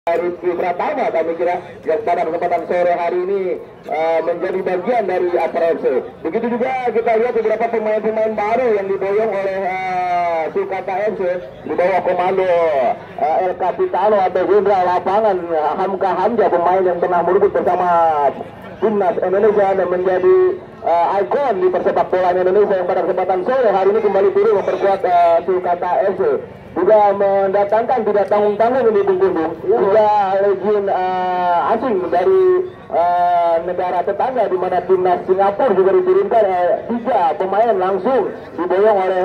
Rizky Pratama, kami kira yang pada kesempatan sore hari ini menjadi bagian dari Upper FC. Begitu juga kita lihat beberapa pemain-pemain baru yang diboyong oleh Sulkata FC di bawah komando El Capitano atau Jenderal Lapangan Hamka Hamja, pemain yang pernah merebut bersama timnas Indonesia dan menjadi ikon di persepak bola Indonesia, yang pada kesempatan sore hari ini kembali turun memperkuat Sulkata FC. Juga mendatangkan tidak tanggung-tanggung ini Bung Gundung, juga legion asing dari negara tetangga, di mana timnas Singapura juga diturunkan 3 pemain langsung diboyong oleh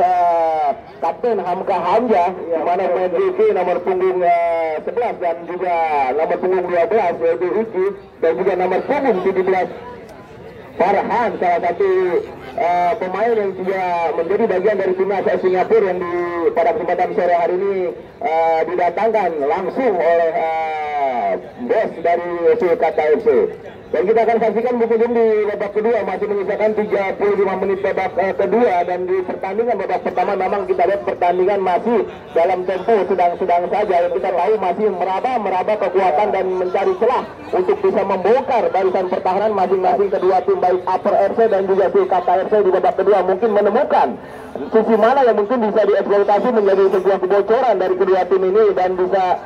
Kapten Hamka Hamja, di mana pemain JK nomor punggung 11 dan juga nomor punggung 12 yaitu Iki, dan juga nomor punggung 17 Farhan, salah satu pemain yang juga menjadi bagian dari timnas Singapura yang pada kesempatan sore hari ini didatangkan langsung oleh bos dari Sulkata FC. Dan kita akan saksikan buku di babak kedua, masih menyisakan 35 menit babak kedua, dan di pertandingan babak pertama memang kita lihat pertandingan masih dalam tempo sedang-sedang saja. Kita tahu masih meraba kekuatan dan mencari celah untuk bisa membongkar barisan pertahanan masing-masing kedua tim, baik Upper FC dan juga Sulkata FC di babak kedua mungkin menemukan sisi mana yang mungkin bisa dieksploitasi menjadi sebuah kebocoran dari kedua tim ini dan bisa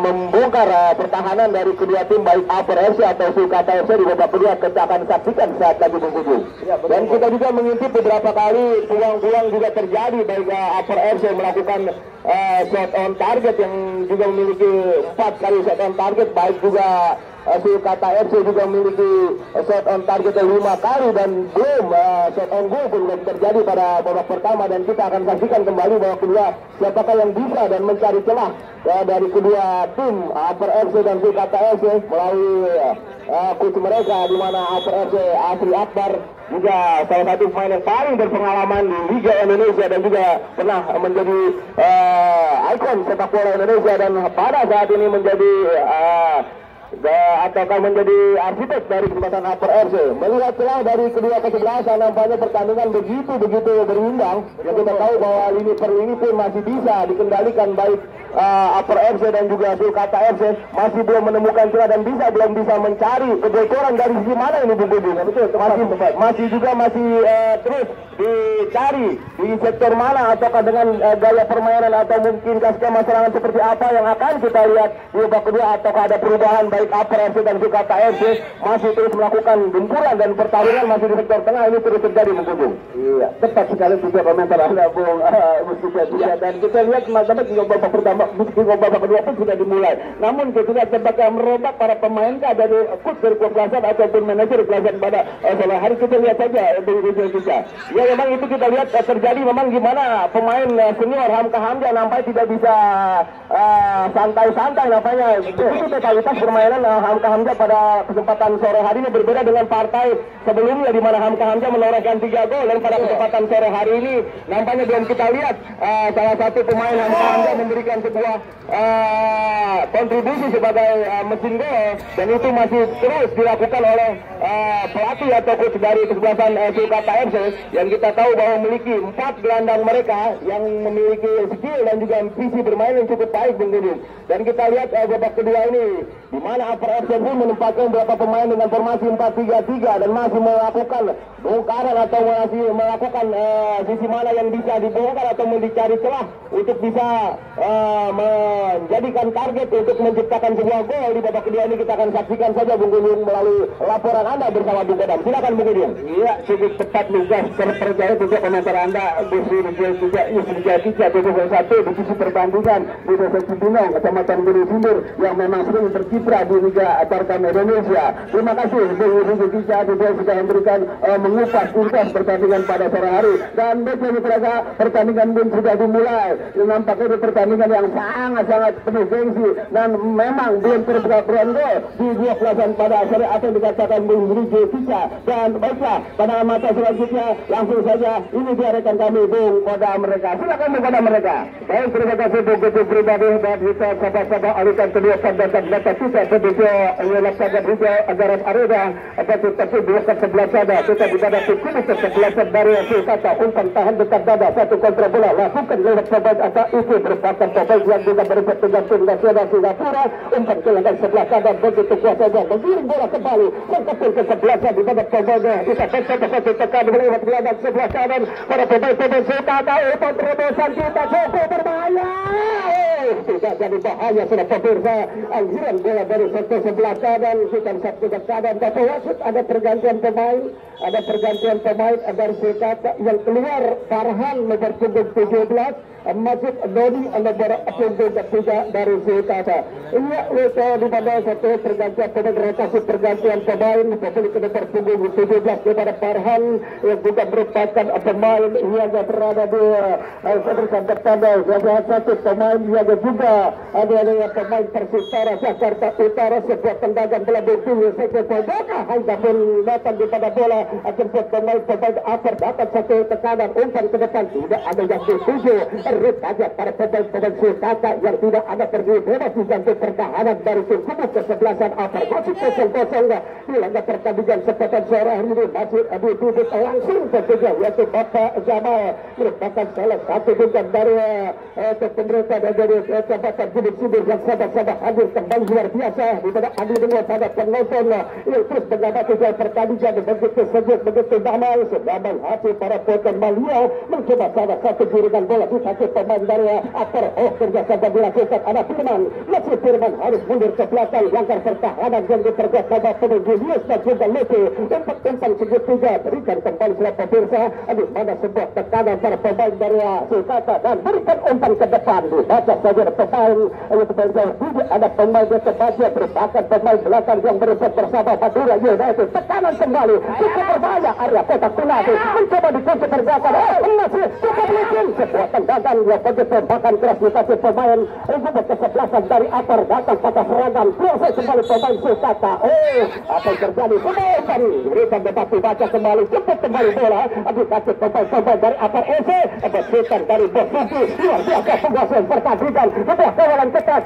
membongkar pertahanan dari kedua tim baik Upper FC atau Sulkata FC di babak kedua. Kita akan saksikan saat lagi berhubung. Dan kita juga mengintip beberapa kali peluang-peluang juga terjadi, baik Upper FC melakukan shot on target yang juga memiliki 4 kali shot on target, baik juga Sulkata FC juga memiliki shot on target 5 kali, dan belum shot on goal pun belum terjadi pada babak pertama. Dan kita akan saksikan kembali babak kedua siapakah yang bisa dan mencari celah dari kedua tim Upper FC dan Sulkata FC melalui coach mereka, di mana Upper FC Asri Akbar juga salah satu pemain yang paling berpengalaman di Liga Indonesia dan juga pernah menjadi ikon sepak bola Indonesia, dan pada saat ini menjadi ataukah menjadi arsitek dari kesempatan Upper FC. Melihat celah dari kedua kesebelasan, nampaknya pertandingan begitu berimbang. Ya, kita tahu bahwa lini per lini pun masih bisa dikendalikan, baik Upper FC dan juga Sulkata FC masih belum menemukan celah dan belum bisa mencari kebocoran dari sisi mana ini Bung Budi. Betul, masih terus dicari di sektor mana, ataukah dengan gaya permainan atau mungkin skema serangan seperti apa yang akan kita lihat di babak kedua, ataukah ada perubahan baik Upper FC dan Sulkata FC masih terus melakukan gempuran dan pertarungan masih di sektor tengah ini terus terjadi Bung Budi. Iya, tepat sekali juga komentar Anda Bung Mustafa. Dan kita lihat teman-teman juga babak pertama, babak kedua pun sudah dimulai. Namun ketika sebagai merobak para pemain dari coach dari Kuasan ataupun manajer Kuasan pada sore hari, kita lihat saja kita. Ya memang itu kita lihat terjadi memang gimana pemain senior Hamka Hamja nampaknya tidak bisa santai-santai nampaknya. Itu totalitas permainan Hamka Hamja pada kesempatan sore hari ini berbeda dengan partai sebelumnya, di mana Hamka Hamja menorehkan 3 gol, dan pada kesempatan sore hari ini nampaknya belum kita lihat salah satu pemain Hamka Hamja memberikan sebuah kontribusi sebagai mesin gol, dan itu masih terus dilakukan oleh pelatih atau coach dari kesebelasan Sulkata FC, yang kita tahu bahwa memiliki 4 gelandang mereka yang memiliki skill dan juga visi bermain yang cukup baik Bung Dudung. Dan kita lihat babak kedua ini di mana Upper FC pun menempatkan beberapa pemain dengan formasi 4-3-3 dan masih melakukan bongkaran atau masih melakukan sisi mana yang bisa dibongkar atau dicari celah untuk bisa menjadikan target untuk menciptakan sebuah gol di babak kedua ini. Kita akan saksikan saja Bung Gundung melalui laporan Anda bersama Bung Kodam. Silakan Bung Gundung. Iya, cukup tepat juga terpercaya juga komentar Anda. Juga menjadi 1 di sisi perbandingan di Desa Cibinong, Kecamatan Gunung Sindur, yang memang sering berkiprah di Liga Tarkam Indonesia. Terima kasih Bung Rizky Kica juga sudah memberikan mengupas tuntas pertandingan pada sore hari. Dan besok terasa pertandingan pun sudah dimulai. Nampaknya pertandingan yang sangat penuh gengsi dan memang belum terbuka peluang gol di 2 kelasan pada sore apa yang dikatakan Bung Rizky Kica. Dan baiklah, pada mata selanjutnya langsung saja ini dia rekan kami Bung Kodam mereka. Silakan Bung Kodam mereka. Baik, terima kasih Bung Kutu pribadi dan kita sahabat-sahabat alikan kedua dan data kita kedua laksanakan hijau Agaran Arena tapi dua ke sebelah sana kita di pada kubu kesebelasan dari Sulkata umpan tahan dekat dada satu kontra bola lakukan lewat pemain atau itu merupakan pemain yang juga berbuat dengan tim nasional Singapura umpan ke yang sebelah kanan begitu kuasanya menggiring bola kembali mengkepul ke sebelah sana di mana pemainnya bisa tekan lewat gelandang sebelah kanan para pemain Sulkata umpan terobosan kita cukup berbahaya tidak jadi bahaya sudah pemirsa aliran bola dari sektor sebelah kanan kita satu ke kanan tapi wasit ada pergantian pemain dari Sulkata yang keluar Farhan nomor punggung 17 masuk Doni nomor punggung 3 dari Sulkata. Iya itu di mana satu pergantian pemain rotasi pergantian pemain kembali ke nomor punggung 17 kepada Farhan yang juga merupakan pemain yang berada di sebelah depan dan satu pemain yang juga ada pemain Persitara Jakarta Utara sebuah tendangan bola tinggi sektor bola hanya datang di pada bola akan pemain upper dapat satu tekanan umpan ke depan tidak ada yang dituju rut saja para pemain Sulkata yang tidak ada pergi bebas diganti pertahanan dari kubu kesebelasan upper masih kosong di laga pertandingan sepatan sore hari ini masih duduk langsung tentunya yaitu Bapak Jamal merupakan salah satu juga dari pemerintah dan dari Jabatan Gunung Sindur yang sama-sama hadir kembali luar biasa di mana hadir dengan pada penonton yang terus mengamati pertandingan begitu sejuk begitu damai sedamai hati para pemain Malia mencoba salah satu giringan bola di kaki pemain dari upper kerjasama dilakukan ada Firman harus mundur ke belakang langkah pertahanan yang diperkuat pada pemain Julius dan juga Leti umpan segitiga berikan kembali selama pemirsa di mana sebuah tekanan para pemain dari Sulkata dan berikan umpan ke depan dibaca saja pemain ada pemain yang terbaca merupakan pemain belakang yang berbuat bersama Madura United tekanan kembali cukup berbahaya area kotak penalti mencoba dikunci pergerakan masih cukup licin sebuah tendangan yang begitu tembakan keras dikasih pemain untuk kesebelasan dari upper datang pada serangan proses kembali pemain Sulkata apa yang terjadi pemain berikan bebatu baca kembali cepat kembali bola dikasih pemain dari upper EC bersihkan dari Bosuki luar biasa penguasaan pertandingan sebuah kawalan ketat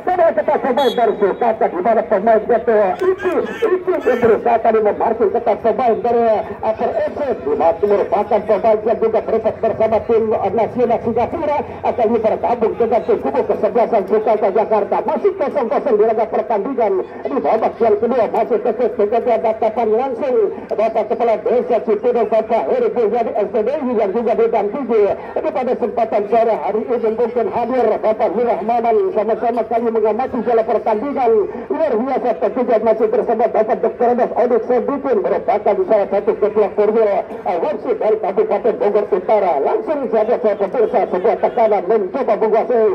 pemain dari Sulkata di mana pemain itu yang berusaha tadi memarking ketat pemain dari upper EC di mana merupakan pemain yang juga berbuat bersama tim nasional Singapura akan bergabung dengan tim kubu kesebelasan Sulkata Jakarta masih kosong di laga pertandingan di babak yang kedua masih tetap dengan datapan langsung Bapak Kepala Desa Cipinang Bapak Heri Bunyadi SPDI yang juga didampingi pada kesempatan sore hari ini mungkin hadir Bapak Wirahmanan sama-sama kami mengamati jalan pertandingan luar biasa tentunya masih bersama Bapak Dr. Odik Sedikin merupakan salah satu ketua formula wasit dari Kabupaten Bogor Utara langsung saja saya pemirsa sebuah tekanan mencoba menguasai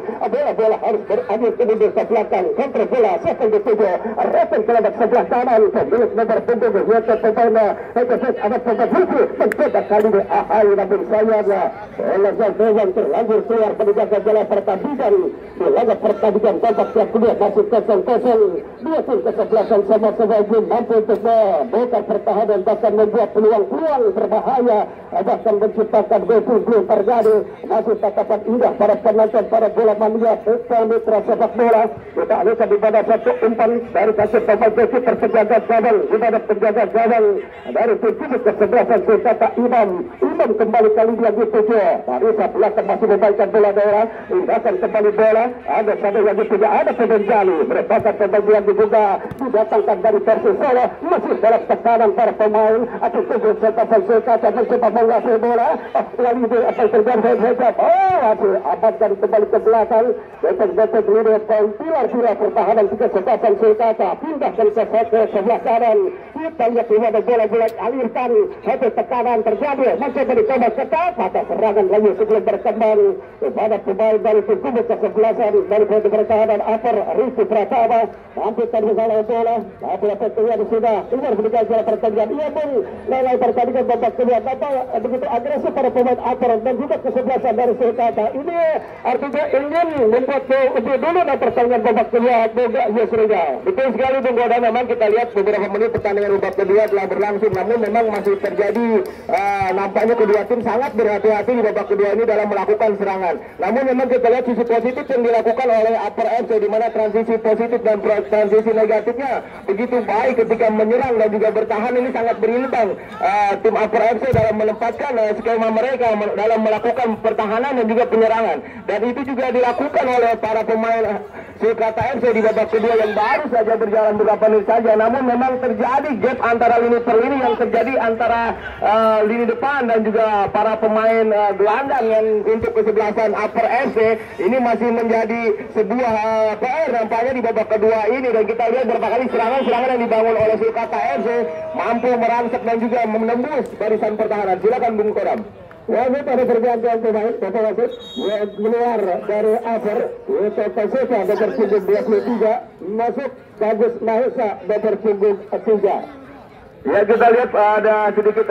bola harus beradu kemudian ke belakang kontra bola siapa dituju Repen kelompok sebelah kanan pemilik nomor punggung yaitu pemain ada pemain Huku mencoba kali ini ahai namun sayangnya bola yang terlanjur keluar menjaga jalan pertandingan di laga pertandingan babak yang kedua masih kosong dua tim kesebelasan sama-sama ingin mampu untuk membuka pertahanan bahkan membuat peluang-peluang berbahaya bahkan menciptakan gol terjadi masih tatapan indah para penonton para bola mania mitra sepak bola kita lihat di mana satu umpan dari kasih pemain besi terpenjaga gawang di mana penjaga gawang dari tim kesebelasan Sulkata Imam kembali kali lagi dituju dari belakang masih membaikan bola daerah indahkan kembali bola ada satu lagi tidak ada penjali merupakan pemain yang juga didatangkan dari Persib Solo masih dalam tekanan para pemain atau tubuh Sulkata mencoba menguasai bola kali ini apa yang terjadi masih amankan kembali ke belakang betul ini pilar pertahanan juga Sulkata Sulkata pindahkan ke sebelah kanan kita lihat di mana bola alirkan satu tekanan terjadi masih bercoba ketat pada serangan lagi sebelum berkembang kepada pemain dari kubu kesebelasan dari pertahanan upper Rizky Pratama hampir terbuka bola tapi apa yang sudah keluar meninggal jalan pertandingan ia pun mulai pertandingan babak kedua begitu agresif pada pemain upper dan juga kesebelasan dari Sulkata ini artinya ingin membuat lebih dulu dan pertandingan babak babak kedua Boga Yusrida. Betul sekali Bung Goda, memang kita lihat beberapa menit pertandingan babak kedua telah berlangsung, namun memang masih terjadi nampaknya kedua tim sangat berhati-hati di babak kedua ini dalam melakukan serangan. Namun memang kita lihat sisi positif yang dilakukan oleh Upper FC, di mana transisi positif dan transisi negatifnya begitu baik ketika menyerang dan juga bertahan, ini sangat berimbang. Tim Upper FC dalam menempatkan skema mereka dalam melakukan pertahanan dan juga penyerangan, dan itu juga dilakukan oleh para pemain Sulkata FC di babak kedua yang baru saja berjalan beberapa menit saja. Namun memang terjadi gap antara lini per lini yang terjadi antara lini depan dan juga para pemain gelandang yang untuk kesebelasan Upper FC. Ini masih menjadi sebuah PR nampaknya di babak kedua ini, dan kita lihat berapa kali serangan-serangan yang dibangun oleh Sulkata FC mampu merangsek dan juga menembus barisan pertahanan. Silakan Bung Kodam. Wasit ada pergantian pemain, Bapak wasit keluar dari Upper, Bapak Sesa nomor punggung 23, masuk Bagus Mahesa nomor punggung 3. Ya, kita lihat ada sedikit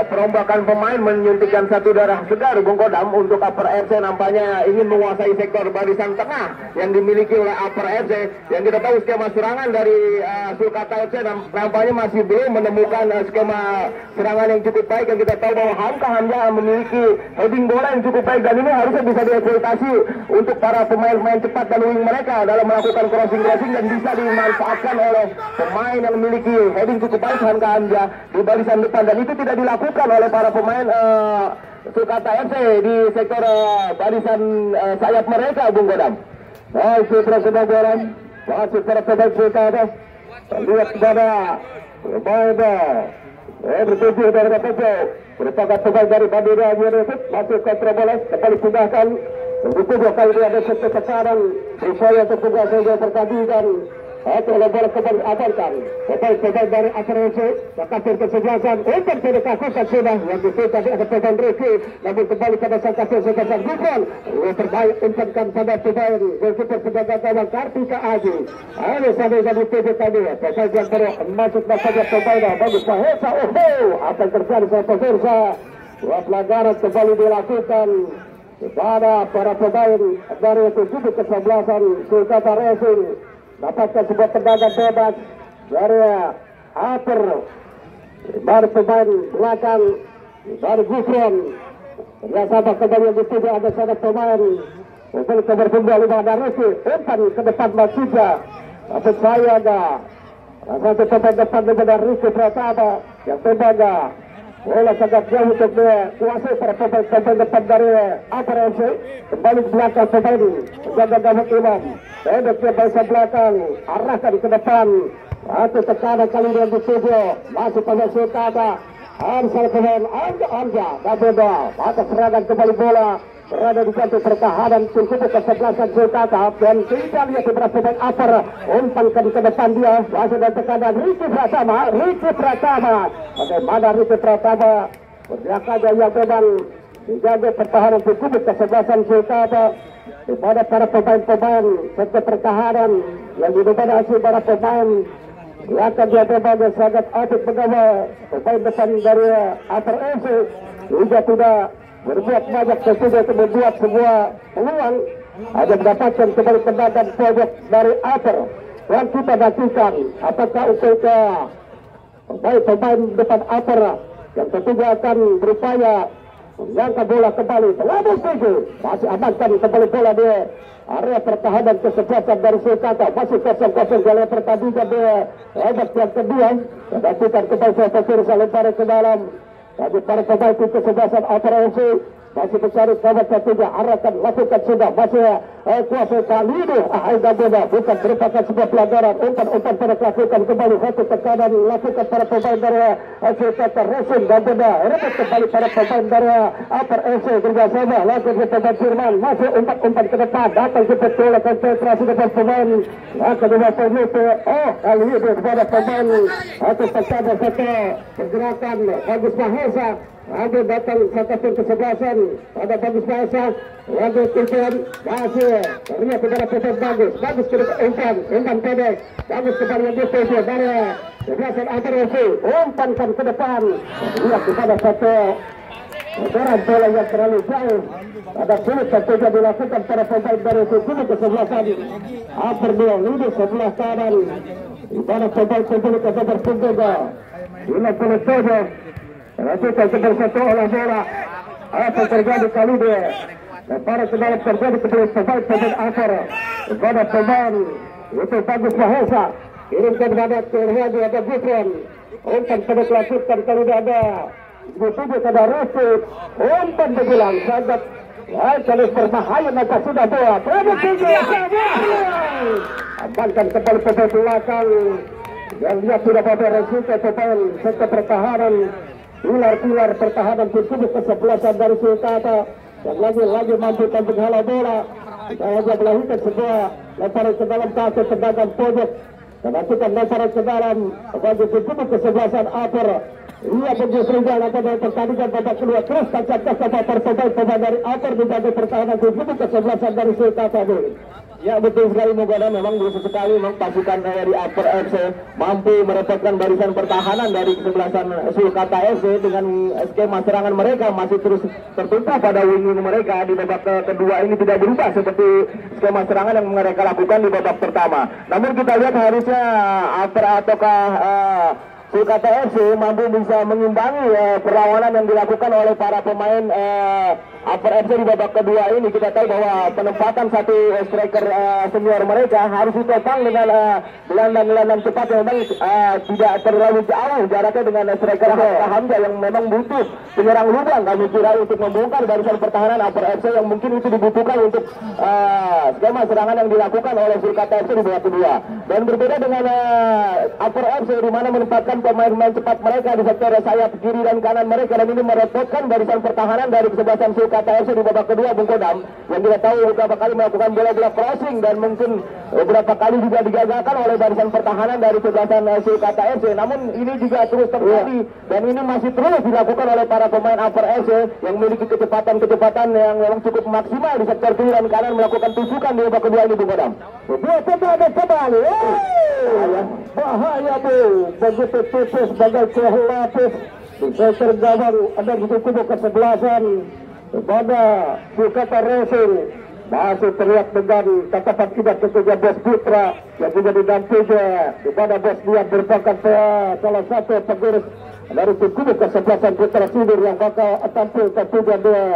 perombakan pemain, menyuntikkan satu darah segar Bung Kodam untuk Upper FC. Nampaknya ingin menguasai sektor barisan tengah yang dimiliki oleh Upper FC. Yang kita tahu skema serangan dari Sulkata FC nampaknya masih belum menemukan skema serangan yang cukup baik. Yang kita tahu bahwa Hamka Hamza memiliki heading bola yang cukup baik, dan ini harusnya bisa dieksploitasi untuk para pemain-pemain cepat dan wing mereka dalam melakukan crossing-crossing, dan bisa dimanfaatkan oleh pemain yang memiliki heading cukup baik Hamka Hamza di barisan depan, dan itu tidak dilakukan oleh para pemain Sulkata FC di sektor barisan sayap mereka Bung Godam. Itu presiden Godam masih para pemain Sulkata lihat kepada bertujuh dari KPJ merupakan pemain dari Madura United, masih kontra bola kembali pindahkan untuk kedua kali ini ada satu tekanan upaya untuk kedua saja pertandingan. Atau bola kembali amankan pemain dari Aferensi kasih kesebelasan untuk dilakukan sudah yang disini tadi ada pemain Riki, namun kembali pada sang kasih sebesar Gufron terbaik umpankan pada pemain golkiper penjaga gawang Kartika Aji. Ada sampai dari PJ tadi pemain yang baru masuk saja pemain bagus Mahesa. Apa yang terjadi sama pemirsa? Pelanggaran kembali dilakukan kepada para pemain dari tujuh kesebelasan Sulkata Racing. Dapatkan sebuah tendangan bebas dari Upper, dari pemain belakang dari Gufron. Biasa kembali yang dituju ada sana pemain untuk keberpunggung 5 dari Resi umpan ke depan Masida. Tapi saya ada satu pemain depan daripada Riki Pratama yang tembaga bola sangat jauh untuk kuasai para pemain depan dari Upper FC. Kembali ke belakang pemain menjaga gawang Imam. Pendek ke barisan belakang, arahkan ke depan. Atau tekanan kali ini yang dituju masih pada Sulkata. Ansal pemain Anja double ball. Maka serangan kembali bola berada di jantung pertahanan tim kubu kesebelasan Sulkata, dan kita lihat beberapa pemain Upper umpankan ke depan dia masih ada tekanan Riki Pratama. Bagaimana Riki Pratama berjaga yang memang menjaga pertahanan tim kubu kesebelasan Sulkata kepada para pemain serta pertahanan yang didominasi para pemain belakang dia memang sangat aktif mengawa pemain depan dari Upper FC juga tidak berbuat banyak, tentunya untuk membuat sebuah peluang. Ada mendapatkan kembali tendangan pojok dari Upper, yang kita nantikan apakah untuk pemain depan Upper yang tentunya akan berupaya mengangkat bola kembali. Pelabur tuju masih amankan kembali bola dia area pertahanan kesebelasan dari Sulkata. Masih kosong-kosong dalam pertandingan dia babak yang kedua. Nantikan kembali saya pemirsa lempar ke dalam. Bagi para pemain tim kesebelasan Upper FC masih mencari kawan satunya, arahkan lakukan sudah masih kuasa kali ini Aida Boda bukan merupakan sebuah pelanggaran. Umpan pada lakukan kembali satu tekanan lakukan para pemain dari Sulkata Racing dan Boda rebut kembali para pemain dari Upper FC bersama lakukan pemain Firman masih umpan ke depan datang cepat bola konsentrasi dengan pemain akan dilakukan itu kali ini kepada pemain atau tekanan satu pergerakan Bagus Mahesa. Ada datang satu kesebelasan, ada Bagus Mahesa, ada tujuan masih terlihat kepada pemain bagus ke depan, umpan pendek, bagus kembali yang dituju dari kesebelasan Upper FC, umpankan ke depan, lihat kepada satu Bocoran bola yang terlalu jauh. Ada sulit saja dilakukan para pemain dari kubu kesebelasan. Upper dia ini sebelah kanan. Di mana pemain kubu berpenggoda. 57. Lanjutkan ke bersatu oleh bola. Apa terjadi kali ini? Para sedang terjadi kedua pemain upper. Di mana pemain itu bagus Mahesa. Kirimkan kepada Terhadi ada Gufron. Umpan sudah dilakukan kali ini ada. Dituju pada Rasid. Umpan berbilang sangat. Kalau berbahaya maka sudah bola. Terus tinggi. Amankan kembali pemain belakang. Yang lihat sudah pada resiko pemain sektor pertahanan. Pilar-pilar pertahanan di kubu kesebelasan dari Sulkata. Yang lagi mampu menghalau bola. Saja melahirkan sebuah lemparan ke dalam kaki tendangan pojok. Dan lakukan lemparan ke dalam bagi kubu kesebelasan upper. Ia justru jalan pada pertandingan babak kedua terus kaca-kaca pemain dari upper menjadi pertahanan kubu kesebelasan dari Sulkata. Ya betul sekali Mogoda, memang dulu sekali memang pasukan dari Upper FC mampu merepotkan barisan pertahanan dari kesebelasan Sulkata FC dengan skema serangan mereka masih terus tertutup pada wing mereka di babak kedua ini tidak berubah seperti skema serangan yang mereka lakukan di babak pertama. Namun kita lihat harusnya Upper ataukah Sulkata FC mampu bisa mengimbangi perlawanan yang dilakukan oleh para pemain Upper FC di babak kedua ini. Kita tahu bahwa penempatan satu striker senior mereka harus ditopang dengan gelandang-gelandang cepat yang memang tidak terlalu jauh jaraknya dengan striker Hamzah yang memang butuh penyerang lubang kami kira untuk membongkar barisan pertahanan Upper FC yang mungkin itu dibutuhkan untuk skema serangan yang dilakukan oleh Sulkata FC di babak kedua. Dan berbeda dengan Upper FC di mana menempatkan pemain-pemain cepat mereka di sektor sayap kiri dan kanan mereka, dan ini merepotkan barisan pertahanan dari kesebelasan Sulkata FC di babak kedua Bung Kodam, yang kita tahu beberapa kali melakukan bola-bola crossing dan mungkin beberapa kali juga digagalkan oleh barisan pertahanan dari kesebelasan Sulkata FC. Namun ini juga terus terjadi dan ini masih terus dilakukan oleh para pemain Upper FC yang memiliki kecepatan yang memang cukup maksimal di sektor kiri dan kanan melakukan tusukan di babak kedua ini Bung Kodam. Dia kembali. Bahaya tuh, begitu tipis sebagai kelapis bisa tergabung ada di kubu kesebelasan kepada Sulkata Racing. Masih terlihat dengan tatapan tidak ketiga Bos Putra yang juga didampingi kepada Bos dia merupakan salah satu pengurus dari kubu kesebelasan Putra Sidur yang bakal tampil ketiga dia.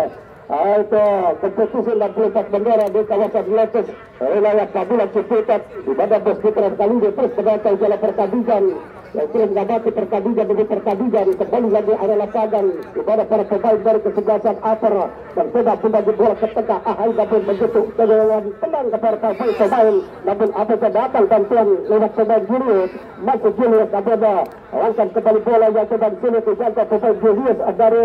Itu kompetisi 64 bendera di kawasan Leces wilayah Kabulan Ciputat di mana Bos Putra kali ini terus menonton jalan pertandingan yang belum mengamati pertandingan demi pertandingan. Kembali lagi area lapangan di mana para pemain dari kesebelasan Upper dan sudah bola ke tengah. Ahai namun begitu dengan tenang kepada pemain, namun apabila datang bantuan lewat pemain Julius masuk Julius ada langkah kembali bola yang sedang sulit dijangkau pemain Julius dari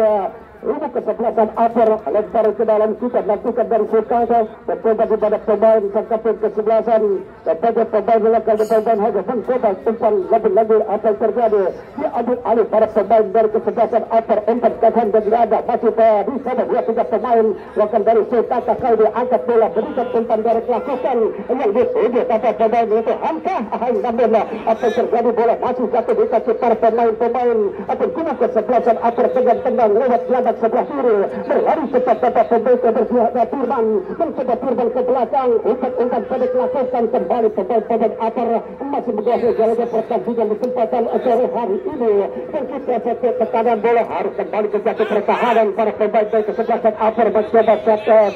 ini kesebelasan Upper lempar ke dalam kita lakukan dari Sulkata bercoba di badak pemain sangkapan kesebelasan kepada pemain belakang pemain hanya mencoba umpan lagi apa yang terjadi diambil alih para pemain dari kesebelasan Upper umpan kanan dan ada masih di sana dua tiga pemain lakukan dari Sulkata kali diangkat bola berikan umpan dari lakukan yang dituju pada pemain itu Hamka namun apa yang terjadi bola masih jatuh di kaki para pemain atau kubu kesebelasan Upper dengan tenang lewat gelandang sebelah kiri berlari cepat dapat pembeka berpihak Firman mencoba Firman ke belakang umpan pendek lakukan kembali pemain Upper masih menguasai jalannya pertandingan di kesempatan sore hari ini dan kita setiap tekanan bola harus kembali ke jatuh pertahanan para pemain dari kesebelasan Upper mencoba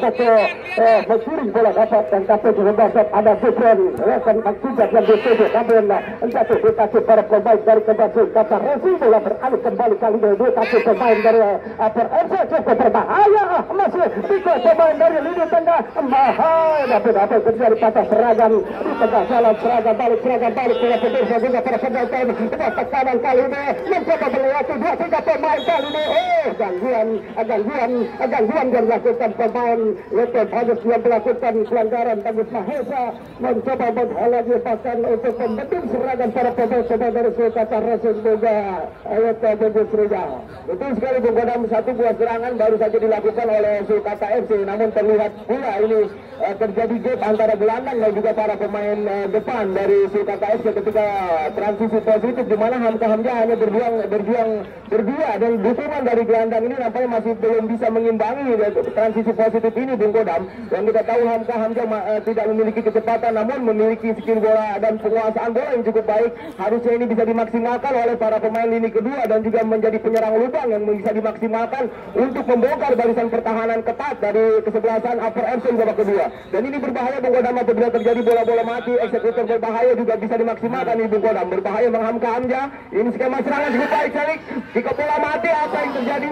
satu mencuri bola dapat dan tapi dapat ada Gufron rekan Maksudnya yang dituju namun jatuh di kaki para pemain dari kesebelasan kata Resi bola beralih kembali kali ini di kaki pemain dari Upper FC cukup berbahaya masih tiga pemain dari lini tengah bahaya tapi apa yang terjadi patah serangan di tengah jalan serangan balik para pemirsa juga para penonton tekanan kali ini mencoba melewati dua tiga pemain kali ini gangguan yang dilakukan pemain itu bagus yang melakukan pelanggaran bagus Mahesa mencoba menghalangi bahkan untuk membendung serangan para pemain dari Sulkata Racing juga ayo bagus Ria betul sekali Bung Godam satu sebuah serangan baru saja dilakukan oleh Sulkata FC, namun terlihat pula ini terjadi gap antara gelandang dan juga para pemain depan dari Sulkata FC ketika transisi positif, di mana Hamka Hamzah hanya berjuang berdua, dan dukungan dari gelandang ini nampaknya masih belum bisa mengimbangi transisi positif ini, Bung Kodam. Yang kita tahu Hamka Hamzah tidak memiliki kecepatan, namun memiliki skill bola dan penguasaan bola yang cukup baik. Harusnya ini bisa dimaksimalkan oleh para pemain lini kedua dan juga menjadi penyerang lubang yang bisa dimaksimalkan untuk membongkar barisan pertahanan ketat dari kesebelasan Upper FC di babak kedua. Dan ini berbahaya, Bung Kodam, apabila terjadi bola-bola mati, eksekutor berbahaya juga bisa dimaksimalkan ini, Bung Kodam. Berbahaya Bang Hamka Hamzah. Ini skema serangan cukup baik sekali. Jika bola mati apa yang terjadi?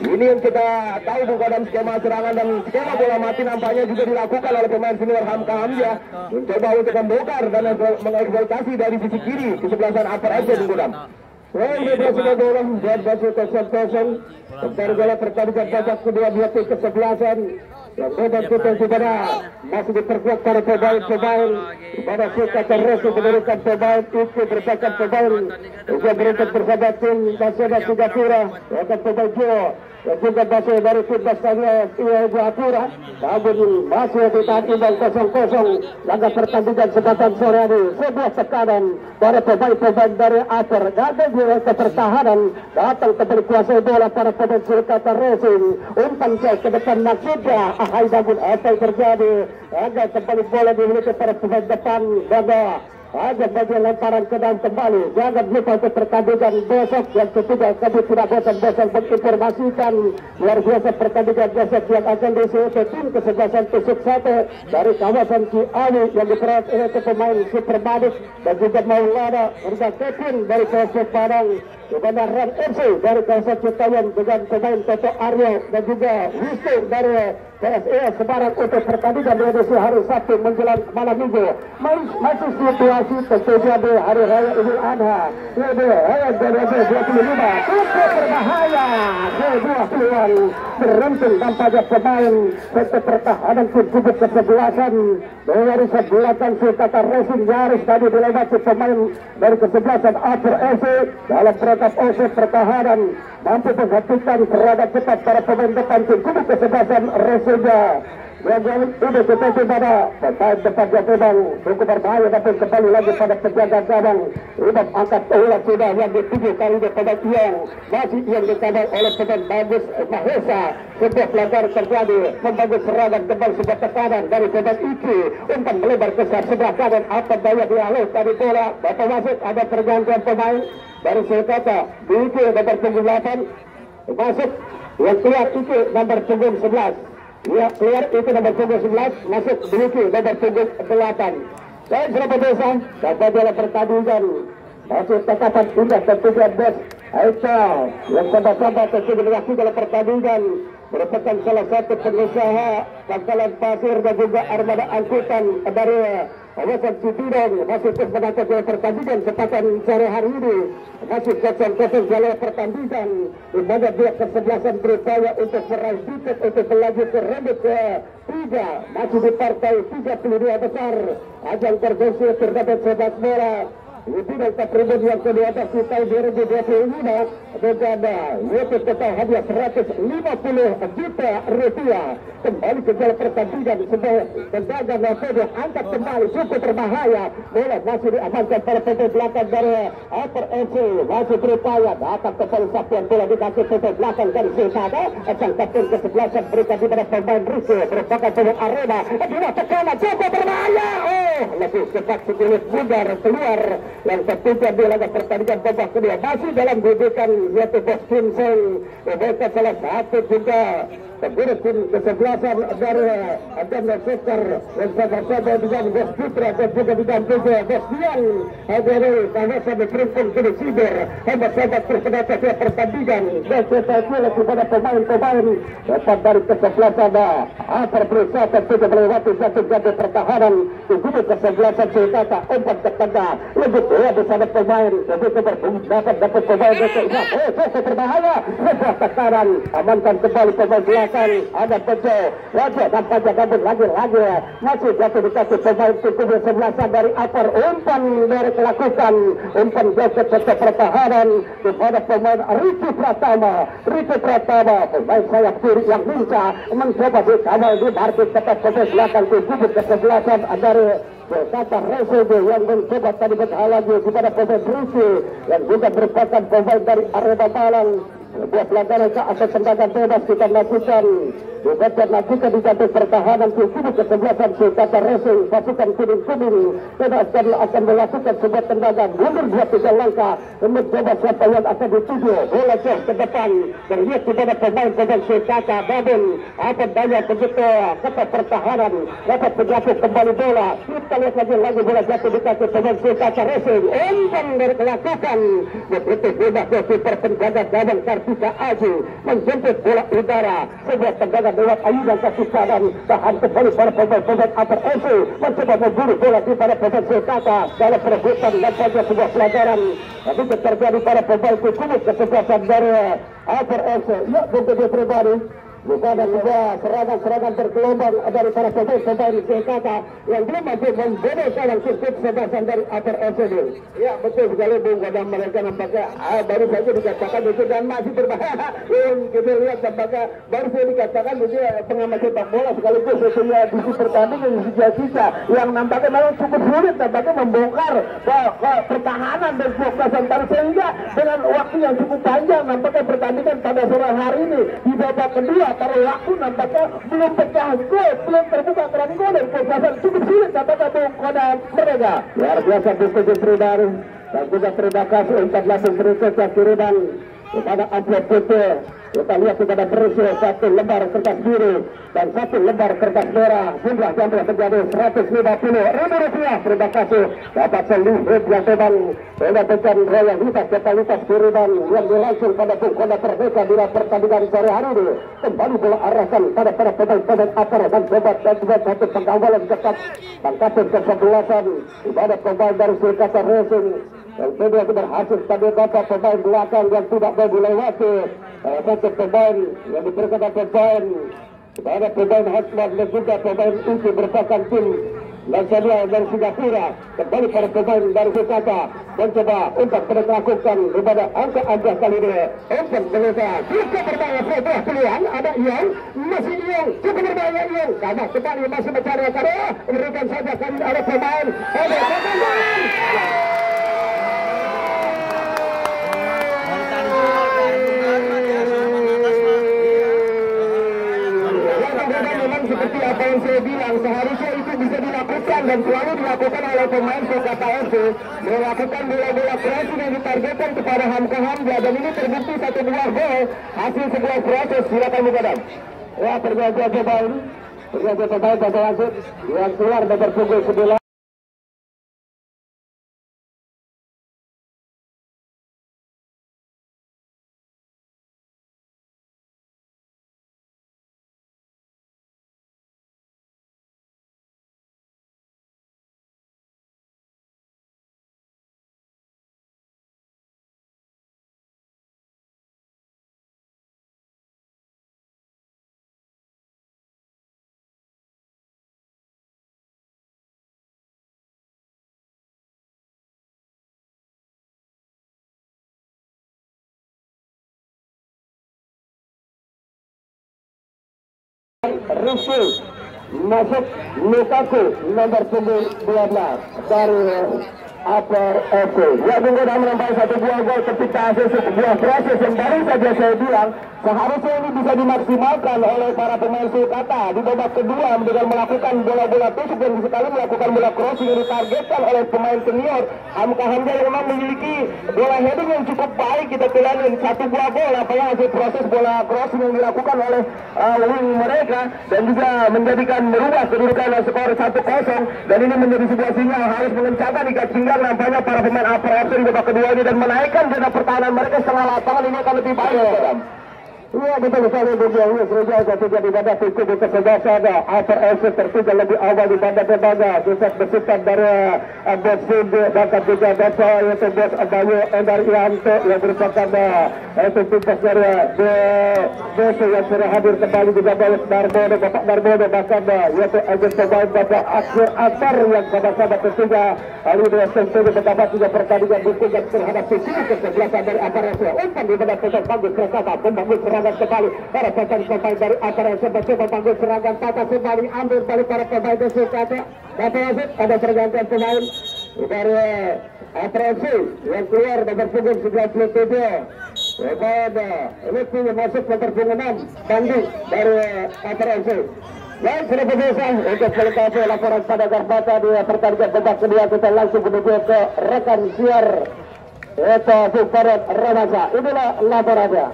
Ini yang kita tahu, Bung Kodam, skema serangan dan skema bola mati nampaknya juga dilakukan oleh pemain senior Hamka Hamzah, mencoba untuk membongkar dan mengeksploitasi dari sisi kiri kesebelasan Upper FC, Bung Kodam. Sudah bola buat Basir 0-0. Sementara bola pertandingan babak kedua dua tim kesebelasan. Yang bebas kita juga masih diperkuat para pemain pada suka terus menurunkan pemain itu merupakan pemain juga beruntung bersama tim Basir Singapura akan pemain Jo dan juga masih dari tim Basir Singapura. Namun masih ditahan imbang 0-0 laga pertandingan kesempatan sore ini. Sebuah tekanan para pemain dari Upper gagal di pertahanan, datang kembali kuasai bola para pemain Sulkata Racing, umpan ke depan maksudnya ahai, namun apa yang terjadi? Agak kembali bola dimiliki para pemain depan Gaga. Ada bagian lemparan ke dalam kembali. Jangan lupa untuk pertandingan besok yang ketiga. Kami tidak bosan-bosan menginformasikan luar biasa pertandingan besok yang akan diikuti tim kesebelasan Tusuk Sate dari kawasan Ciawi yang diperat oleh pemain Supermanik dan juga Maulana Urga Kevin dari kawasan Padang, kepada Ram FC dari kawasan Citayan dengan pemain Toto Aryo dan juga Wisnu dari PSIS Semarang untuk pertandingan di edisi hari Sabtu menjelang malam minggu. Masih situasi tentunya di hari raya Idul Adha. Ini raya 2025 cukup berbahaya. Sebuah peluang beruntung tampaknya pemain sektor pertahanan tim kubuk kesebelasan dari sebelasan Sulkata Racing nyaris tadi dilewati pemain dari kesebelasan Upper FC dalam perangkap offset pertahanan, mampu menghentikan serangan cepat para pemain depan tim kubuk kesebelasan Racing. Yang ini kita pada pemain depan yang memang cukup berbahaya, tapi kembali lagi pada penjaga gawang. Ini angkat ulang sudah yang dituju kali ini pada Tiang, masih yang dikadang oleh pemain Bagus Mahesa. Sebuah pelanggaran terjadi, membangun serangan kembali sebuah tekanan dari pemain Iki, umpan melebar ke sebelah kanan, apa daya dialih dari bola. Bapak Wasit, ada pergantian pemain dari Sulkata. Iki nomor 8 masuk, yang keluar Iki nomor 11. Ya, keluar itu nomor 11, masuk Biliki nomor 8. Saya berapa desa dapat dalam pertandingan masih tetapan indah tentunya bos Aisyah yang sama-sama tentu menyaksikan dalam pertandingan merupakan salah satu pengusaha pangkalan pasir dan juga armada angkutan dari kawasan Cibinong. Masih terus menangkap dalam pertandingan kesempatan sore hari ini, masih 0-0 dalam pertandingan di mana pihak kesebelasan berupaya untuk meraih tiket untuk melaju ke ronde ke-3 masih di partai 32 besar ajang bergengsi turnamen sepak bola Lebih dari Tribun yang kedua di tahun 2025 dengan yaitu total hadiah 150 juta rupiah. Kembali ke jalan pertandingan sebuah tendangan Novedo angkat kembali cukup berbahaya. Bola masih diamankan pada pemain belakang dari Upper FC, masih berupaya datang kembali sapuan bola di kaki pemain belakang dari Sulkata. Akan kapten ke-11 berikan di pada pemain Riso merupakan pemain Arema. Dua tekanan cukup berbahaya. Lebih cepat sedikit mudah keluar. Yang ketiga di laga pertandingan babak kedua masih dalam dudukan yaitu Bos Kinseng. Mereka salah satu juga pengurus tim kesebelasan dari Adam dan Sekar yang sama-sama dengan Bos Putra dan juga didampingi Bos Dian dari kawasan Krimpun Kini Siber. Hebat-hebat terpenata ke pertandingan dan kita pilih kepada pemain-pemain dapat dari kesebelasan Upper berusaha tentu melewati satu jatuh pertahanan. Tunggu kesebelasan Sulkata, umpan ke tengah, lebih bola di sana pemain, lebih dapat pemain besoknya, berbahaya, sebuah tekanan, amankan kembali pemain belakang, ada Bejo, Wajah nampaknya gabung lagi, masih jatuh di kaki pemain kubu sebelasan dari upper, umpan dari melakukan, umpan geser ke pertahanan, kepada pemain Ricky Pratama, pemain sayap kiri yang lincah, mencoba dikawal di market tetap pemain belakang kubu kesebelasan dari Sulkata Resogo yang mencoba tadi berhalang lagi kepada pemain Risi yang juga merupakan pemain dari Arema Malang. Sebuah pelanggaran ke atas tendangan bebas kita lakukan. Dibaca lakukan di jantung pertahanan kubu kesebelasan Sulkata Racing, pasukan kuning tidak akan melakukan sebuah tendangan mundur 2-3 langkah mencoba siapa yang akan dituju. Bola jauh ke depan terlihat kepada pemain Sulkata, namun apa daya begitu kata pertahanan dapat menjatuh kembali bola. Kita lihat lagi bola jatuh di kaki pemain Sulkata Racing, umpan dari melakukan begitu bebas dari penjaga gawang Kartika Aji menjemput bola udara, sebuah tendangan lewat ayunan kaki kanan, tahan kembali para pemain upper FC mencoba memburu bola di para pemain Sulkata dalam perebutan dan saja sebuah pelanggaran tapi terjadi pada pemain kubu kesebelasan dari upper FC. Ya, begitu pribadi bukan ada serangan bergelombang dari para pemain Sulkata yang belum mampu membobol salah sirkuit sebelasan dari upper FC. Ya, betul sekali Bung, kadang mereka nampaknya baru saja dikatakan itu dan masih berbahaya. Kita lihat nampaknya baru saja dikatakan itu pengamat sepak bola sekaligus sesuai visi pertandingan sisa yang nampaknya memang cukup sulit nampaknya membongkar pertahanan dan fokusan baru sehingga dengan waktu yang cukup panjang nampaknya pertandingan pada sore hari ini di babak kedua taruh waktu nampaknya belum pecah gol, belum terbuka keran gol dan fokusan cukup sulit nampaknya mengkodam mereka. Luar biasa Bung Pribadi dan juga terima kasih untuk langsung berikutnya kiriman kepada amplop putih. Kita lihat kepada berusia 1 lembar kertas biru dan 1 lembar kertas merah. Jumlah yang telah terjadi Rp150.000. Terima kasih dapat seluruh yang teman mendapatkan royalitas totalitas kiriman yang dilangsung pada pungkonda terbuka di pertandingan sore hari ini. Kembali bola arahkan pada pemain upper dan sobat dan juga satu penggawalan ketat tangkapan kesebelasan kepada pemain dari Sulkata Racing. Yang kedua berhasil tadi dapat pemain belakang yang tidak mau dilewati. Satu pemain yang diberikan pemain kepada pemain Hasman dan juga pemain Uci bersama tim Lansalia dari Singapura. Kembali pada pemain dari Sulkata mencoba untuk melakukan kepada angka kali ini. Untuk selesai kita berbahaya sebuah pilihan ada Ion, masih Ion cukup berbahaya Ion karena kembali masih mencari karya berikan saja kali ada pemain seperti apa yang saya bilang, seharusnya itu bisa dilakukan dan selalu dilakukan oleh pemain Sulkata FC, melakukan bola-bola crossing yang ditargetkan kepada Hamka Hamzah dan ini terbukti 1 buah gol hasil sebuah proses. Silakan Mukadam. Ya, terjadi pemain pada wasit yang keluar nomor punggung 9. Rusuh masuk Lukaku nomor punggung 12 dari upper FC. Ya, sudah menambah 1 buah gol ketika hasil sebuah proses yang baru saja saya bilang seharusnya ini bisa dimaksimalkan oleh para pemain Sulkata di babak kedua dengan melakukan bola-bola tusuk dan sekali melakukan bola crossing yang ditargetkan oleh pemain senior Hamka Hamzah yang memang memiliki bola heading yang cukup baik. Kita lihat 1 buah gol apa yang hasil proses bola crossing yang dilakukan oleh wing mereka dan juga menjadikan merubah kedudukan skor 1-0 dan ini menjadi sebuah sinyal harus mengencangkan ikat pinggang nampaknya para pemain upper FC di babak kedua ini dan menaikkan zona pertahanan mereka setengah lapangan ini akan lebih baik. Iya betul sekali Gereja ketiga di bawah cukup di kesegasan Upper FC tertinggal lebih awal di bawah Tebaga Pusat besutan dari Bos Sindi bahkan juga Baca yaitu Bos Abayu Endar Ianto yang merupakan itu tugas dari Bos yang sudah hadir kembali juga Bapak Darmono bahkan yaitu agen pemain Bapak Akhir Antar yang sama-sama tentunya kali ini tentu mendapat juga pertandingan dukungan terhadap sisi kesebelasan dari Upper FC umpan di bawah pusat bagus Kresaka membangun serangan kembali para pemain dari Upper FC mencoba bangun serangan tata kembali ambil balik para pemain dari Sulkata Bapak Wasit ada pergantian pemain dari Upper FC yang keluar nomor punggung 97 Lutfi masuk nomor punggung 6 Bandi dari Upper FC dan sudah selesai untuk melengkapi laporan pada Garbata di pertandingan babak kedua kita langsung menuju ke rekan siar Eta Suparat Ramasa. Inilah laporannya.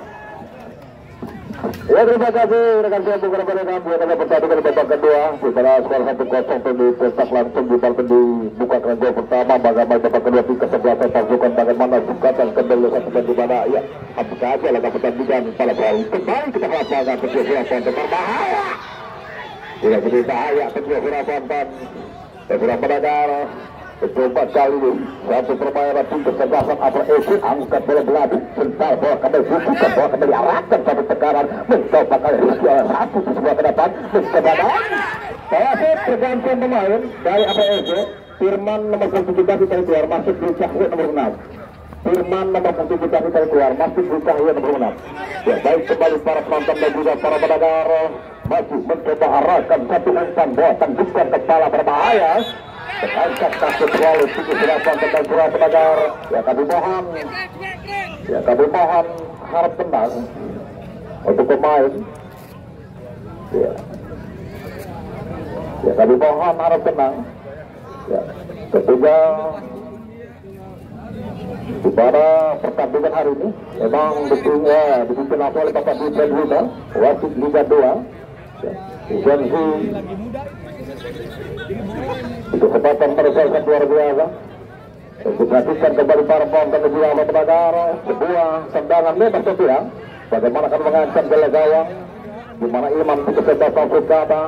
Ya terima kasih rekan saya bukan pada kami adalah pertandingan babak kedua setelah skor 1-0 dicetak langsung dibuka keranjang pertama bagaimana babak kedua di kesebelasan pasukan bagaimana sukatan kendali satu di mana ya apakah aja laga pertandingan pada perahu kembali kita lapangan perjuangan berbahaya tidak jadi bahaya perjuangan beberapa negara coba kali ini satu permainan tim kesebelasan Upper FC angkat bola belakang sebentar bola kembali bukan bola kembali arahkan satu tekanan mencoba kali Rizky satu di sebelah ke depan mencoba saya pergantian pemain dari Upper FC Firman nomor 17 dari keluar masuk di Cahyo nomor 6 Firman nomor 17 dari keluar masuk di Cahyo nomor 6 ya baik kembali para penonton dan juga para pendengar maju mencoba arahkan satu umpan bola tembuskan kepala berbahaya angkat kaki terlalu tinggi berapa tentang surat pendengar ya kami mohon harap tenang untuk pemain ya kami mohon harap tenang ya ketiga pada pertandingan hari ini memang dipimpin oleh Bapak Dwi Predwina wasit Liga 2 Jansi itu kesempatan menyelesaikan luar biasa diperhatikan kembali para penonton dan juga pendengar sebuah tendangan bebas sosial bagaimana akan mengancam gala gawang di mana Imam di kesebelasan Sulkata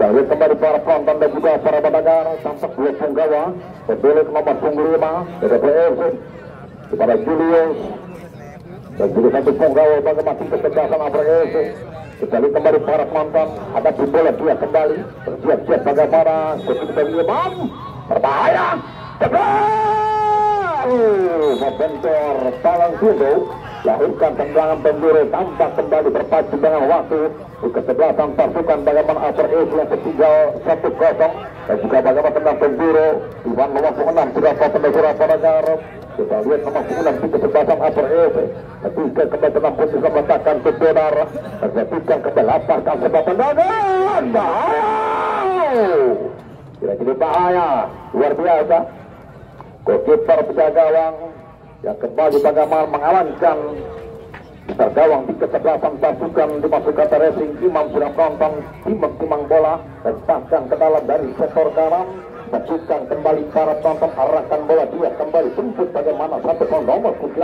dari kembali para penonton dan juga para pendengar tampak dua punggawa pemilik nomor punggung 5 dari PFC kepada Julius dan juga satu punggawa bagaimana tim kesebelasan APFC sekali kembali para penonton ada bola dia kembali bersiap-siap bagaimana ketika Imam berbahaya membentor Palang Sindo lahirkan tendangan penjuru tampak kembali berpacu dengan waktu di kesebelasan pasukan bagaimana Upper FC yang ketiga 1-0 dan juga bagaimana tendang penjuru Iwan nomor 6 sudah penjuru pendengar kita lihat nomor 6 di kesebelasan Upper FC ketika kembali tendang posisi meletakkan ke benar ketika kembali lapaskan sebuah tendangan bahaya kira-kira bahaya luar biasa goalkeeper penjaga gawang yang kembali bagaimana mengamankan besar gawang di kesebelasan pasukan dimasukkan racing Imam sudah menonton timang bola letakkan ke dalam dari sektor kanan masukkan kembali para penonton arahkan bola dia kembali jemput bagaimana satu nomor 8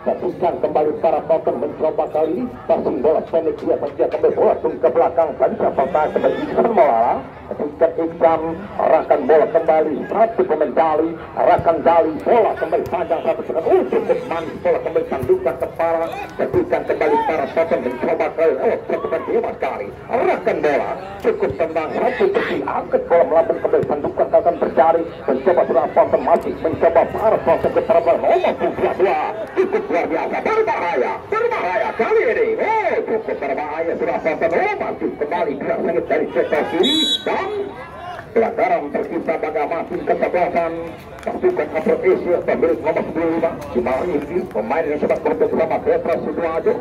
masukkan kembali para penonton mencoba kali passing bola pendek dia kembali bola ke belakang dan siapa kembali Iksan Molala ketika Iksan arahkan bola kembali satu pemendali arahkan dali bola kembali panjang satu sekat untuk manis bola kembali tandukkan kepala masukkan kembali para penonton mencoba kali cukup sekali arahkan bola cukup tendang satu bersih angkat bola melambung kembali tandukkan akan bercari mencoba sudah penonton masih mencoba para penonton ke nomor 22 cukup luar biasa berbahaya kali ini cukup berbahaya sudah penonton masih kembali gerak sengit dari sektor kiri dan pelanggaran tersisa bagaimana tim kesebelasan pasukan Upper Asia pemilik nomor 95 di mana ini pemain yang sempat bersama Petra Sidoarjo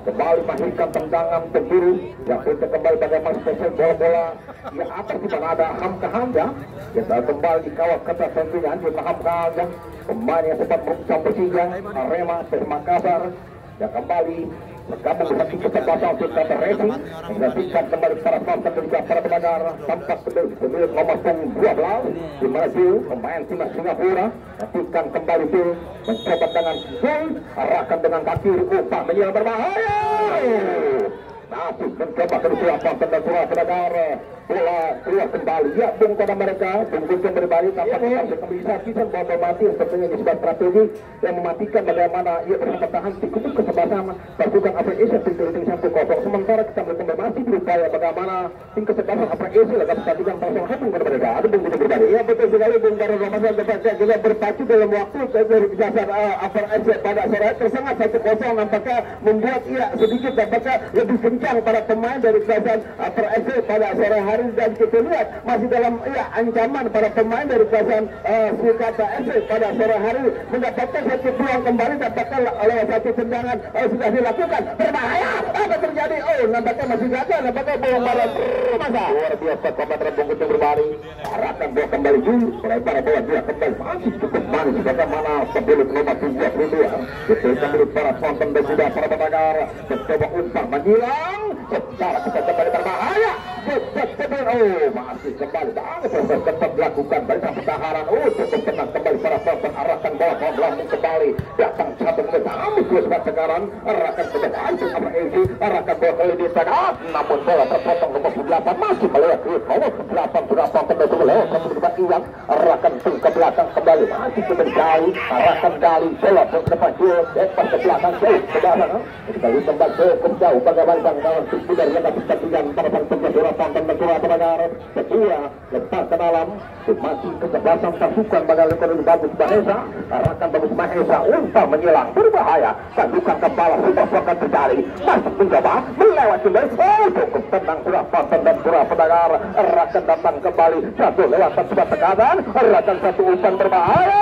kembali melahirkan tendangan penjuru yang untuk kembali bagaimana spesial bola-bola yang atas di mana ada Hamka Hamza yang kembali dikawal ketat tentunya di Hamka Hamza pemain yang sempat berusaha bersigang Arema Makassar yang kembali bergabung dengan tim kesebelasan Sulkata Racing menggantikan kembali para penonton dan juga para pendengar tampak pemilik nomor 12 di maju pemain timnas Singapura matikan kembali tim mencoba dengan gol arahkan dengan kaki upah menyerang berbahaya masih mencoba kedua penonton dan para pendengar bola keluar kembali ya bung pada mereka bungkuskan berbalik tampaknya kembali kisah bahwa mati sepertinya di sebuah strategi yang mematikan bagaimana ia bersama tahan cukup kesebelasan pasukan Afrika Asia tim 1-0 sementara kita melihat masih berupaya bagaimana tim kesebelasan Afrika Asia akan pertandingan 0-1 kepada mereka ada bung berbalik ya betul sekali bung Baron Ramadan dapat juga berpacu dalam waktu dari jasad Afrika Asia pada sore tersengat 1-0 nampaknya membuat ia sedikit nampaknya lebih kencang para pemain dari kesebelasan Afrika Asia pada sore hari dan kita lihat masih dalam ancaman para pemain dari kesebelasan Sulkata FC pada sore hari mendapatkan satu peluang kembali dapatkan oleh satu tendangan sudah dilakukan berbahaya apa terjadi nampaknya masih gagal nampaknya bola barat masa luar biasa komentar Bung Kucing berbalik arahkan bola kembali dulu lebar bola dia kembali masih cukup manis bagaimana pemilik nomor 32 itu menurut para penonton dan juga para pendengar mencoba umpan menyilang secara kita kembali berbahaya masih kembali proses tetap dilakukan barisan pertahanan cukup tenang kembali para penonton arahkan bola melambung kembali datang satu menit ambil dua sekarang arahkan ke depan arahkan bola ke lini tengah namun bola terpotong ke nomor 8 masih melewat nomor 8 sudah penonton dan melewat nomor 4 Iwan arahkan ke belakang kembali masih kembali arahkan kali bola ke depan pas ke belakang jauh ke belakang kembali cukup jauh bagaimana kawan tidak yang dapat pertandingan pada penonton dan negara pendengar kedua lepas ke dalam masih kesebelasan pasukan bagaimana ekonomi bagus Mahesa arahkan bagus Mahesa umpan menyilang berbahaya sandukan kepala sudah akan terjadi masuk mencoba melewati cukup tenang sudah penonton dan surah pendengar arahkan datang kembali satu lewatan sebuah tekanan arahkan satu umpan berbahaya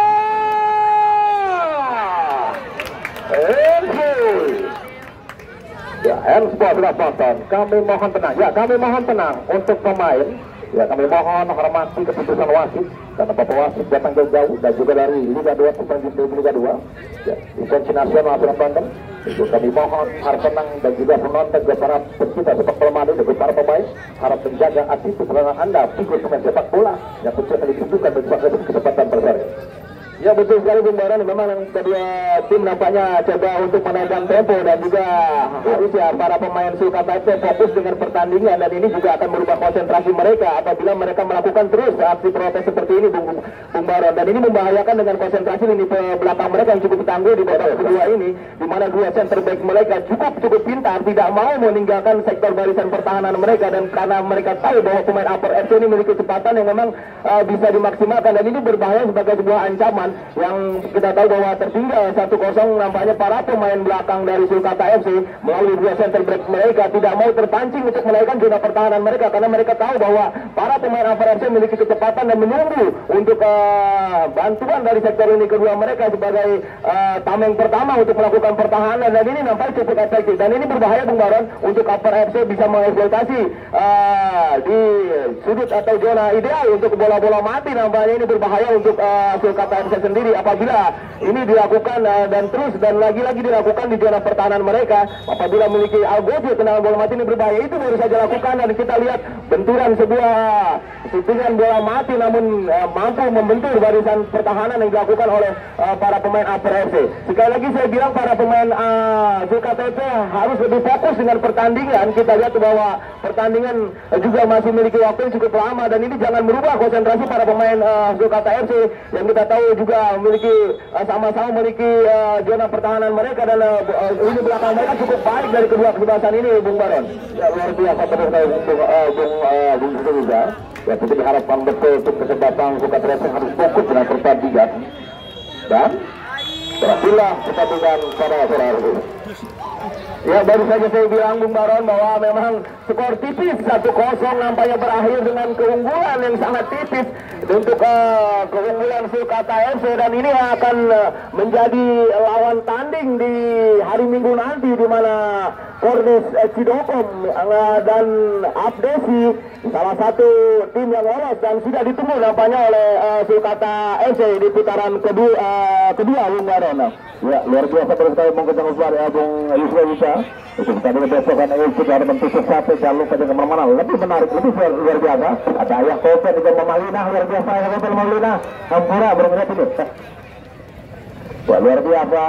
ya, handball sudah tonton. Kami mohon tenang. Ya, kami mohon tenang untuk pemain. Ya, kami mohon hormati keputusan wasit karena Bapak wasit datang jauh-jauh dan juga dari Liga 2 sampai Liga 2. Ya, lisensi nasional sudah tonton. Itu kami mohon harap tenang dan juga penonton juga para pecinta sepak bola Madu dan para pemain harap menjaga attitude serangan Anda figur pemain sepak bola yang bisa ditunjukkan sebagai kesempatan berseri. Ya betul sekali Bung Baron, memang kedua tim nampaknya coba untuk menaikkan tempo dan juga harus ya para pemain Sulkata FC fokus dengan pertandingan dan ini juga akan merubah konsentrasi mereka apabila mereka melakukan terus aksi protes seperti ini Bung Baron dan ini membahayakan dengan konsentrasi lini belakang mereka yang cukup tangguh di babak kedua ini di mana dua center back mereka cukup pintar tidak mau meninggalkan sektor barisan pertahanan mereka dan karena mereka tahu bahwa pemain Upper FC ini memiliki kecepatan yang memang bisa dimaksimalkan dan ini berbahaya sebagai sebuah ancaman yang kita tahu bahwa tertinggal 1-0 nampaknya para pemain belakang dari Sulkata FC melalui dua center back mereka tidak mau terpancing untuk menaikkan zona pertahanan mereka karena mereka tahu bahwa para pemain Upper FC memiliki kecepatan dan menunggu untuk bantuan dari sektor ini kedua mereka sebagai tameng pertama untuk melakukan pertahanan dan ini nampaknya cukup efektif dan ini berbahaya Bung Baron untuk Upper FC bisa mengeksploitasi di sudut atau zona ideal untuk bola-bola mati nampaknya ini berbahaya untuk Sulkata FC sendiri apabila ini dilakukan dan terus dan lagi-lagi dilakukan di zona pertahanan mereka apabila memiliki algojo tendangan bola mati ini berbahaya itu baru saja lakukan dan kita lihat benturan sebuah shootingan bola mati namun mampu membentur barisan pertahanan yang dilakukan oleh para pemain Upper FC. Sekali lagi saya bilang para pemain Sulkata FC harus lebih fokus dengan pertandingan. Kita lihat bahwa pertandingan juga masih memiliki waktu yang cukup lama dan ini jangan merubah konsentrasi para pemain Sulkata FC yang kita tahu juga memiliki sama-sama memiliki zona pertahanan mereka dan ini belakang mereka cukup baik dari kedua kesebelasan ini Bung Baron. Ya luar biasa benar Bung juga. Ya tentu diharapkan betul untuk kesebelasan Sulkata FC harus fokus dengan pertandingan dan berakhirlah pertandingan pada sore hari ini. Ya baru saja saya bilang Bung Baron bahwa memang skor tipis 1-0 nampaknya berakhir dengan keunggulan yang sangat tipis untuk keunggulan Sulkata FC dan ini akan menjadi lawan tanding di hari Minggu nanti di mana Kordes Cidokom dan Abdesi salah satu tim yang lolos dan sudah ditunggu nampaknya oleh Sulkata FC di putaran kedua Bung Baron. Ya, luar biasa terus sekali mengkejar Usman ya Bung Yusuf bisa. Itu tadi kebesokan itu ada bentuk sesuatu, jangan lupa dengan kemana-mana. Lebih menarik, lebih luar biasa. Ada Ayah Kopen juga Mamalina, luar biasa Ayah Kopen Mamalina. Hampura berangkat ini. Wah, luar biasa.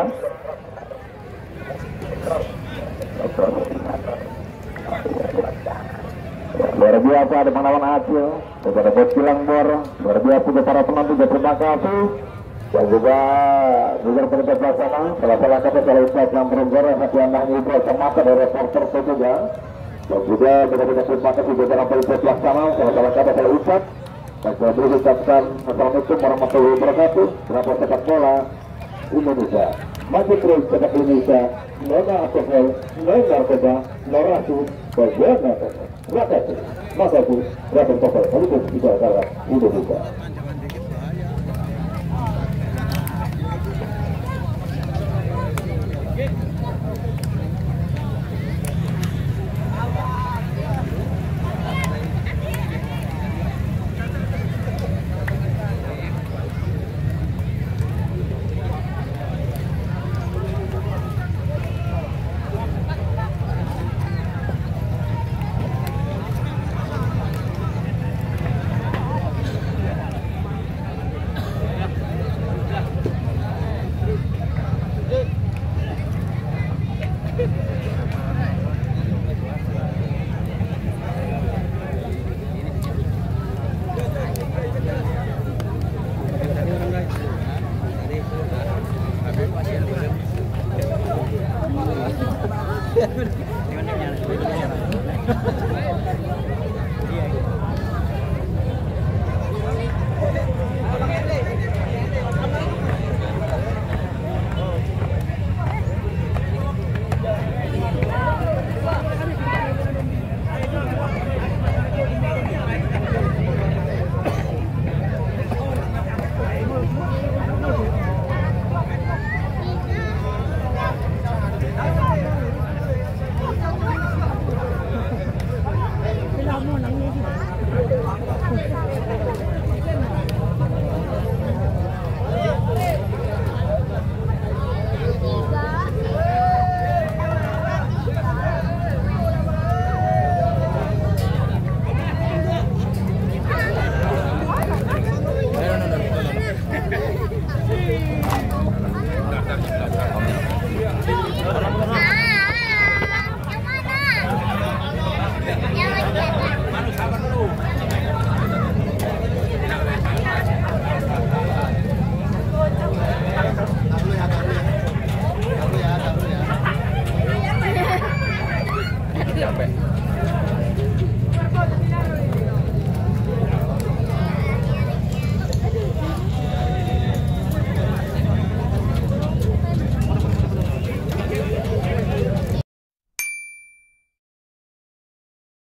Luar biasa ada pengawan hasil kepada Bos Kilangbor. Luar biasa juga para penonton juga terima kasih. Dan juga petugas pelaksana salah kata salah Ustaz Lamprogor satu anak ibu semata dari reporter itu juga. Dan juga benar-benar terima kasih juga petugas pelaksana salah kata salah Ustaz. Dan saya beri ucapkan Assalamualaikum warahmatullahi wabarakatuh. Berapa sepak bola Indonesia maju terus sepak Indonesia. Nona alkohol, nona narkoba, nona racun, bagian narkoba. Makaku, racun total. Lalu kita adalah Indonesia.